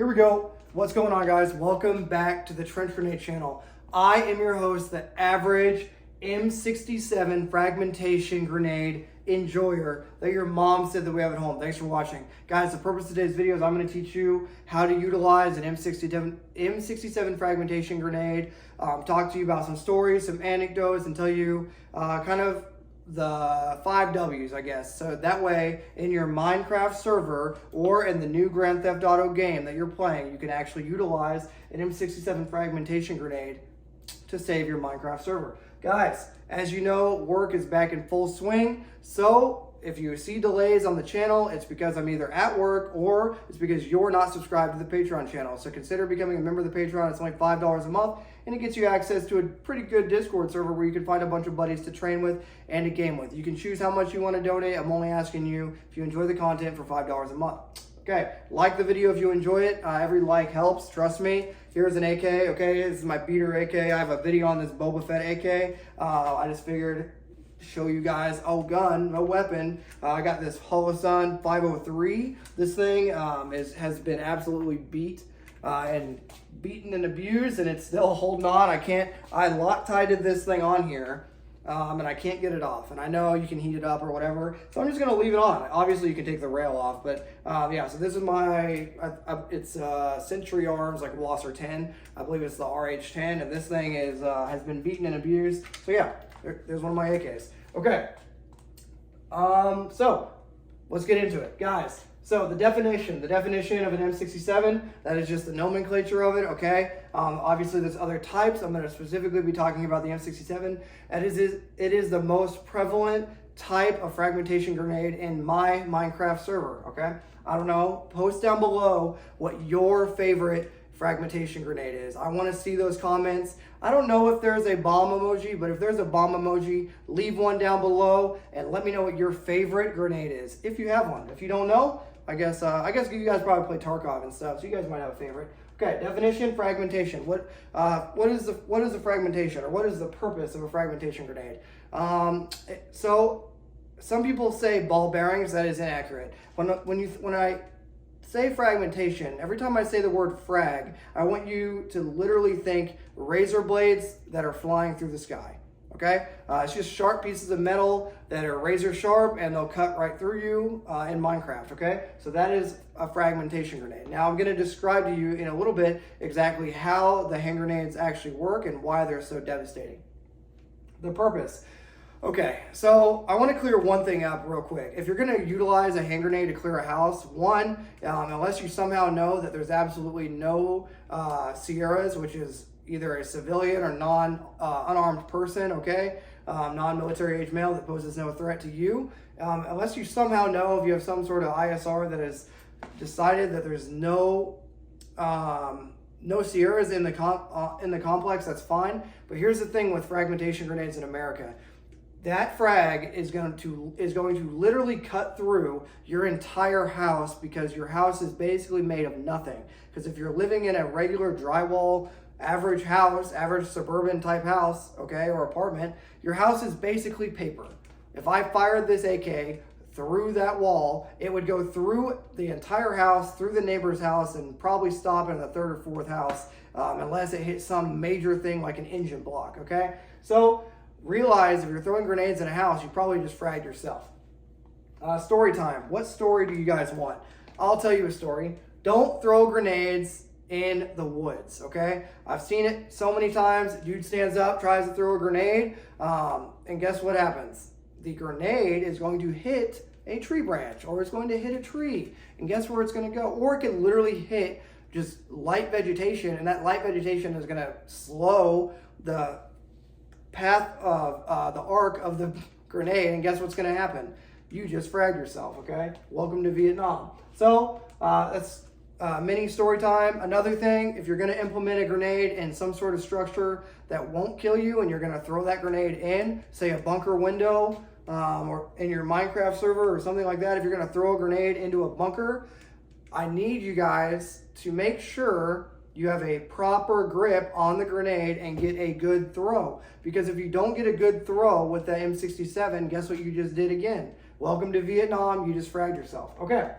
Here we go. What's going on, guys? Welcome back to the Trench Grenade channel. I am your host, the average M67 fragmentation grenade enjoyer that your mom said that we have at home. Thanks for watching. Guys, the purpose of today's video is I'm going to teach you how to utilize an M67 fragmentation grenade, talk to you about some stories, some anecdotes, and tell you kind of the 5 W's, I guess. So that way, in your Minecraft server or in the new Grand Theft Auto game that you're playing, you can actually utilize an M67 fragmentation grenade to save your Minecraft server. Guys, as you know, work is back in full swing. So if you see delays on the channel, it's because I'm either at work or it's because you're not subscribed to the Patreon channel. So consider becoming a member of the Patreon. It's only $5 a month, and it gets you access to a pretty good Discord server where you can find a bunch of buddies to train with and to game with. You can choose how much you want to donate. I'm only asking you if you enjoy the content for $5 a month. Okay, like the video if you enjoy it. Every like helps, trust me. Here's an AK, okay? This is my beater AK. I have a video on this Boba Fett AK. I just figured show you guys, oh, gun, no weapon. I got this Holosun 503. This thing has been absolutely beaten and abused, and it's still holding on. I Loctited this thing on here, and I can't get it off. And I know you can heat it up or whatever, so I'm just gonna leave it on. Obviously you can take the rail off, but yeah, so this is my, it's Century Arms, like Walser 10. I believe it's the RH10, and this thing has been beaten and abused. So yeah, there's one of my AKs. Okay, so let's get into it, guys. So the definition of an M67, that is just the nomenclature of it, okay? Obviously there's other types. I'm going to specifically be talking about the M67. It is the most prevalent type of fragmentation grenade in my Minecraft server, okay? I don't know, post down below what your favorite fragmentation grenade is. I want to see those comments. I don't know if there's a bomb emoji, but if there's a bomb emoji, leave one down below and let me know what your favorite grenade is, if you have one. If you don't know, I guess you guys probably play Tarkov and stuff, so you guys might have a favorite. Okay, definition, fragmentation. What is the fragmentation, or what is the purpose of a fragmentation grenade? So some people say ball bearings. That is inaccurate. When I say fragmentation, every time I say the word frag, I want you to literally think razor blades that are flying through the sky. Okay, it's just sharp pieces of metal that are razor sharp, and they'll cut right through you in Minecraft. Okay, so that is a fragmentation grenade. Now I'm going to describe to you in a little bit exactly how the hand grenades actually work and why they're so devastating. The purpose. Okay, so I want to clear one thing up real quick. If you're going to utilize a hand grenade to clear a house, unless you somehow know that there's absolutely no Sierras, which is either a civilian or unarmed person, okay, non-military age male that poses no threat to you, unless you somehow know, if you have some sort of ISR that has decided that there's no Sierras in the complex, that's fine. But here's the thing with fragmentation grenades in America. That frag is going to literally cut through your entire house, because your house is basically made of nothing. Because if you're living in a regular drywall, average house, average suburban type house, okay, or apartment, your house is basically paper. If I fired this AK through that wall, it would go through the entire house, through the neighbor's house, and probably stop in the third or fourth house, unless it hit some major thing like an engine block, okay? So realize if you're throwing grenades in a house, you probably just fragged yourself. Story time. What story do you guys want? I'll tell you a story. Don't throw grenades in the woods, okay? I've seen it so many times. Dude stands up, tries to throw a grenade, and guess what happens? The grenade is going to hit a tree branch, or it's going to hit a tree, and guess where it's going to go? Or it can literally hit just light vegetation, and that light vegetation is going to slow the path of the arc of the grenade, and guess what's going to happen? You just fragged yourself, okay? Welcome to Vietnam. So that's mini story time. Another thing, if you're going to implement a grenade in some sort of structure that won't kill you, and you're going to throw that grenade in, say a bunker window, or in your Minecraft server or something like that, if you're going to throw a grenade into a bunker, I need you guys to make sure you have a proper grip on the grenade and get a good throw. Because if you don't get a good throw with the M67, guess what you just did again? Welcome to Vietnam, you just fragged yourself. Okay,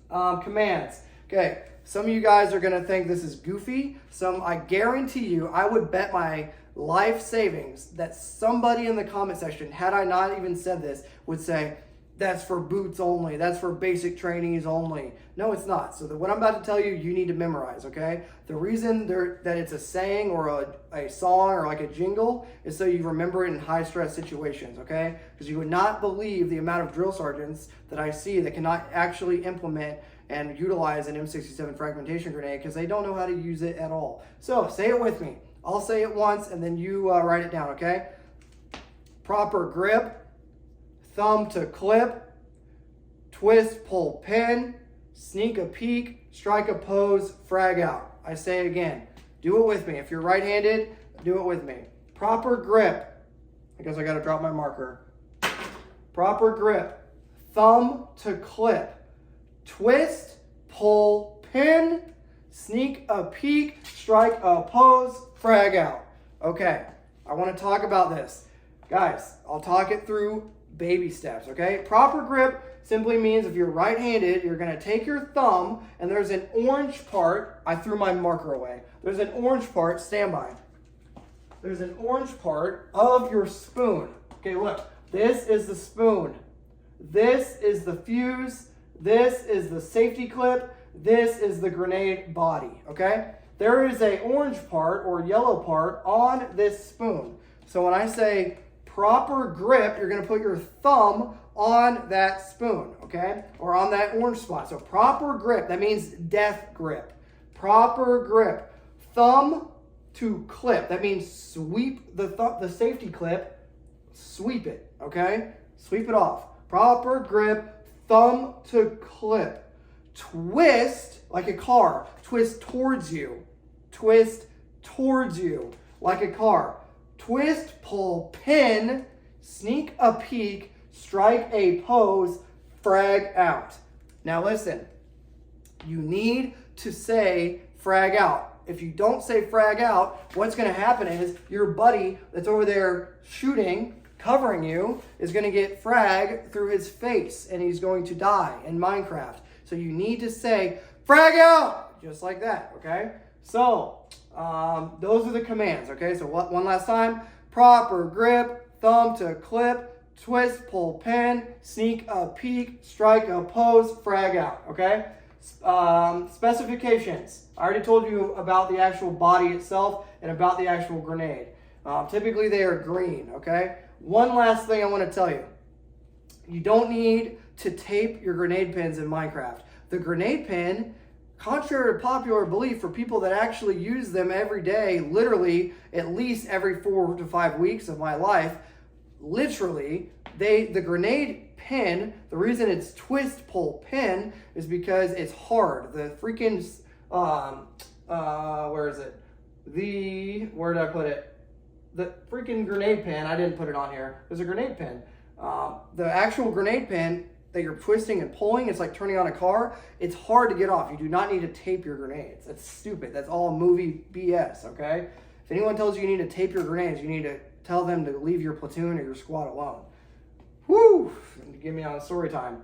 commands. Okay, Some of you guys are going to think this is goofy. I guarantee you, I would bet my life savings that somebody in the comment section, had I not even said this, would say, that's for boots only. That's for basic trainees only. No, it's not. So what I'm about to tell you, you need to memorize, okay? The reason that it's a saying or a song or like a jingle is so you remember it in high stress situations, okay? Because you would not believe the amount of drill sergeants that I see that cannot actually implement and utilize an M67 fragmentation grenade because they don't know how to use it at all. So say it with me. I'll say it once and then you write it down, okay? Proper grip. Thumb to clip, twist, pull, pin, sneak a peek, strike a pose, frag out. I say it again. Do it with me. If you're right-handed, do it with me. Proper grip. I guess I got to drop my marker. Proper grip. Thumb to clip, twist, pull, pin, sneak a peek, strike a pose, frag out. Okay, I want to talk about this. Guys, I'll talk it through baby steps, okay? Proper grip simply means if you're right-handed, you're going to take your thumb and there's an orange part. I threw my marker away. There's an orange part, stand by. There's an orange part of your spoon. Okay, look, this is the spoon. This is the fuse. This is the safety clip. This is the grenade body, okay? There is a orange part or yellow part on this spoon. So when I say proper grip, you're going to put your thumb on that spoon, okay? Or on that orange spot. So proper grip, that means death grip. Proper grip. Thumb to clip, that means sweep the safety clip, sweep it, okay? Sweep it off. Proper grip, thumb to clip. Twist like a car. Twist towards you. Twist towards you like a car. Twist, pull, pin, sneak a peek, strike a pose, frag out. Now listen, you need to say frag out. If you don't say frag out, what's going to happen is your buddy that's over there shooting, covering you, is going to get frag through his face and he's going to die in Minecraft. So you need to say frag out, just like that, okay? So those are the commands, okay? So one last time. Proper grip, thumb to clip, twist, pull, pin, sneak a peek, strike a pose, frag out, okay? Specifications. I already told you about the actual body itself and about the actual grenade. Typically they are green, okay? One last thing I want to tell you. You don't need to tape your grenade pins in Minecraft. The grenade pin, contrary to popular belief, for people that actually use them every day, literally at least every 4 to 5 weeks of my life, literally, the grenade pin, the reason it's twist, pull, pin is because it's hard. The freaking, where is it? Where did I put it? The freaking grenade pin, I didn't put it on here. There's a grenade pin. The actual grenade pin that you're twisting and pulling, it's like turning on a car. It's hard to get off. You do not need to tape your grenades. That's stupid. That's all movie BS, okay? If anyone tells you you need to tape your grenades, you need to tell them to leave your platoon or your squad alone. Woo! Give me on story time.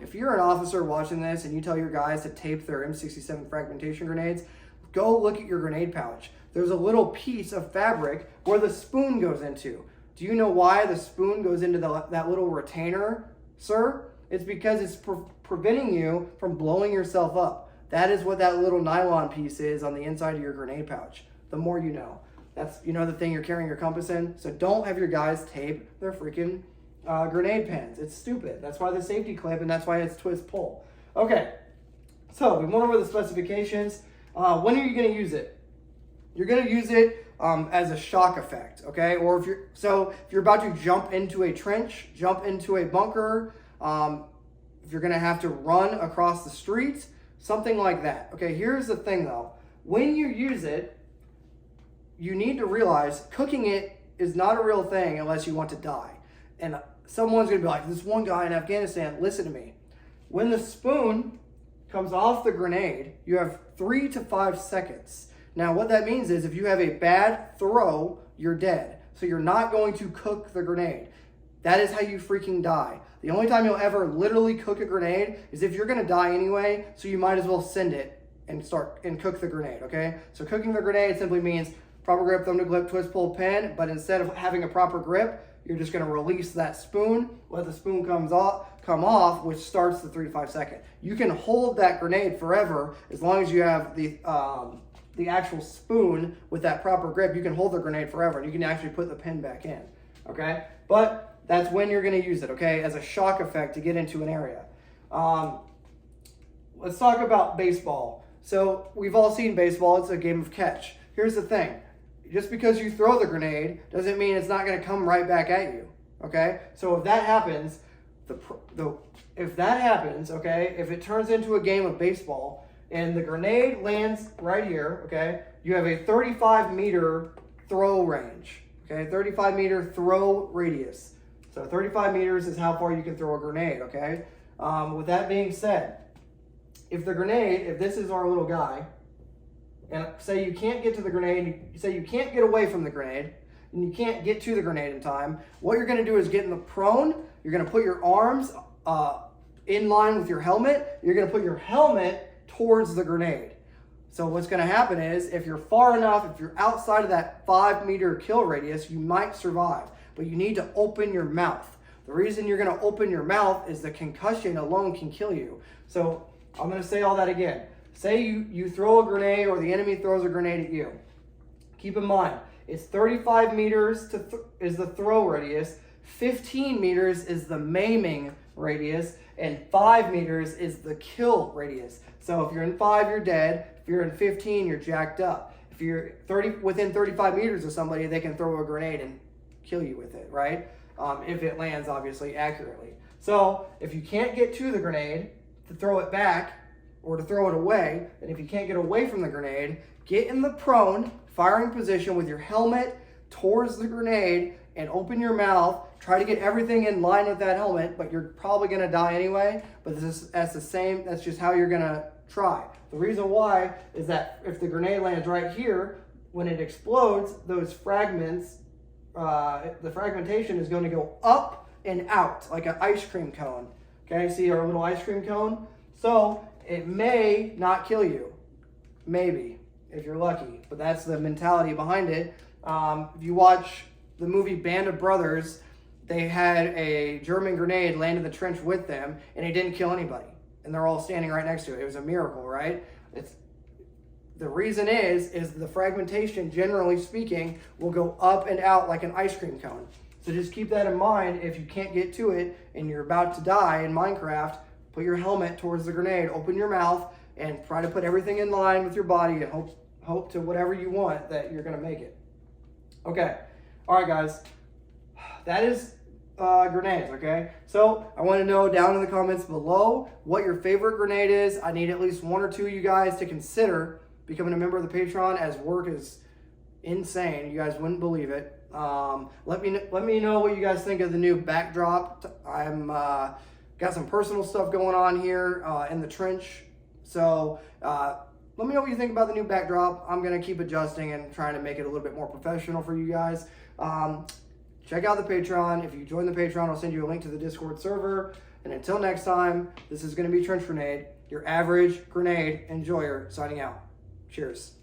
If you're an officer watching this and you tell your guys to tape their M67 fragmentation grenades, go look at your grenade pouch. There's a little piece of fabric where the spoon goes into. Do you know why the spoon goes into that little retainer, sir? It's because it's preventing you from blowing yourself up. That is what that little nylon piece is on the inside of your grenade pouch. The more you know. That's, you know, the thing you're carrying your compass in. So don't have your guys tape their freaking grenade pins. It's stupid. That's why the safety clip, and that's why it's twist pull. Okay, so we went over the specifications. When are you going to use it? You're going to use it as a shock effect, okay? Or if you're about to jump into a trench, jump into a bunker, if you're going to have to run across the street, something like that. Okay, here's the thing though. When you use it, you need to realize cooking it is not a real thing unless you want to die. And someone's going to be like, this one guy in Afghanistan, listen to me. When the spoon comes off the grenade, you have 3 to 5 seconds. Now, what that means is if you have a bad throw, you're dead. So you're not going to cook the grenade. That is how you freaking die. The only time you'll ever literally cook a grenade is if you're gonna die anyway, so you might as well send it and cook the grenade, okay? So cooking the grenade simply means proper grip, thumb to grip, twist, pull, pin, but instead of having a proper grip, you're just gonna release that spoon, let the spoon come off, which starts the 3 to 5 second. You can hold that grenade forever as long as you have the actual spoon with that proper grip. You can hold the grenade forever, and you can actually put the pin back in, okay? But that's when you're gonna use it, okay, as a shock effect to get into an area. Let's talk about baseball. So we've all seen baseball, it's a game of catch. Here's the thing, just because you throw the grenade doesn't mean it's not gonna come right back at you, okay? So if that happens, okay, if it turns into a game of baseball and the grenade lands right here, okay, you have a 35-meter throw range, okay, 35-meter throw radius. So 35 meters is how far you can throw a grenade, okay? With that being said, if this is our little guy, and say you can't get to the grenade, say you can't get away from the grenade, and you can't get to the grenade in time, what you're gonna do is get in the prone, you're gonna put your arms in line with your helmet, you're gonna put your helmet towards the grenade. So what's gonna happen is, if you're far enough, if you're outside of that 5-meter kill radius, you might survive, but you need to open your mouth. The reason you're gonna open your mouth is the concussion alone can kill you. So I'm gonna say all that again. Say you throw a grenade or the enemy throws a grenade at you. Keep in mind, it's 35 meters is the throw radius, 15 meters is the maiming radius, and 5 meters is the kill radius. So if you're in 5, you're dead. If you're in 15, you're jacked up. If you're within 35 meters of somebody, they can throw a grenade and kill you with it, right? If it lands, obviously, accurately. So if you can't get to the grenade, to throw it back or to throw it away, and if you can't get away from the grenade, get in the prone firing position with your helmet towards the grenade and open your mouth. Try to get everything in line with that helmet, but you're probably gonna die anyway, but that's just how you're gonna try. The reason why is that if the grenade lands right here, when it explodes, those fragments, the fragmentation is going to go up and out like an ice cream cone. Okay, see our little ice cream cone? So it may not kill you, maybe, if you're lucky, but that's the mentality behind it. If you watch the movie Band of Brothers, they had a German grenade land in the trench with them, and it didn't kill anybody. And they're all standing right next to it. It was a miracle, right? The reason is the fragmentation, generally speaking, will go up and out like an ice cream cone. So just keep that in mind. If you can't get to it and you're about to die in Minecraft, put your helmet towards the grenade, open your mouth, and try to put everything in line with your body and hope to whatever you want that you're going to make it. Okay. All right, guys. That is grenades, okay? So I want to know down in the comments below what your favorite grenade is. I need at least 1 or 2 of you guys to consider becoming a member of the Patreon, as work is insane. You guys wouldn't believe it. Let me know what you guys think of the new backdrop. I'm got some personal stuff going on here in the trench. So let me know what you think about the new backdrop. I'm going to keep adjusting and trying to make it a little bit more professional for you guys. Check out the Patreon. If you join the Patreon, I'll send you a link to the Discord server. And until next time, this is going to be Trench Grenade, your average grenade enjoyer, signing out. Cheers.